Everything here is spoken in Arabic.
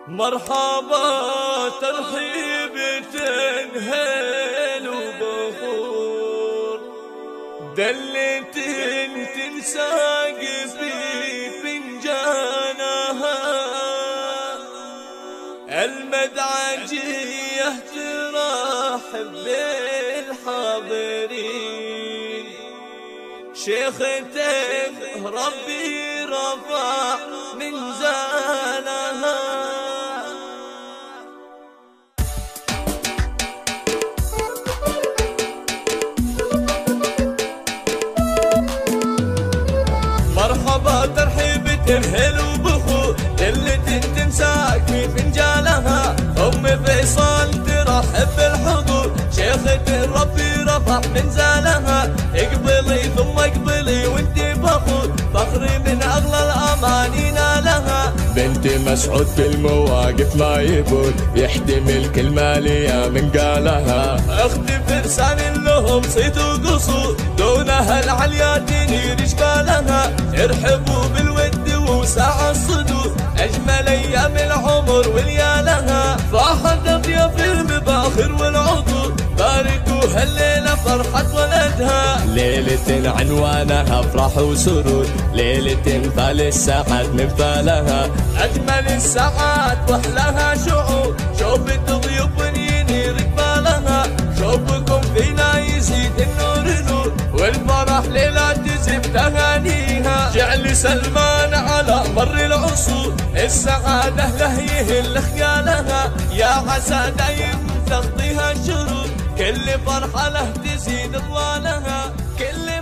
مرحبا ترحيب تنهل وبخور، دلت تنساق في فنجانها، المدعجية ترحب بالحاضرين، شيختين ربي رفع من زانها. مرحبا ترحيب تنهل وبخور، اللي تنساك في فنجانها، ام فيصل ترحب بالحضور، شيخة ربي رفع من زانها، اقبلي ثم اقبلي وانتي فخور، فخري من اغلى الاماني نالها، بنت مسعود في المواقف ما يبول، يحتمل كل مالية من قالها، اختي فرسان لهم صيت وقصور، دونها العليا تنير اشكالها، ارحبوا بالود وسع الصدور، اجمل ايام العمر وليالها، فاحت اطيب المباخر والعطور، باركوا هالليله فرحه ولدها، ليله عنوانها افراح وسرور، ليله فال الساعات من فالها، اجمل الساعات واحلاها شعور، شوفت ضيوف ينير قبالها، شوفكم فينا يزيد النور نور، والفرح ليله تزف تهانيها، جعل سلمان على مر العصور، السعاده له يهل خيالها، يا عسى دايم تغطيها الشرور، كل فرحه له تزيد ضوالها، كل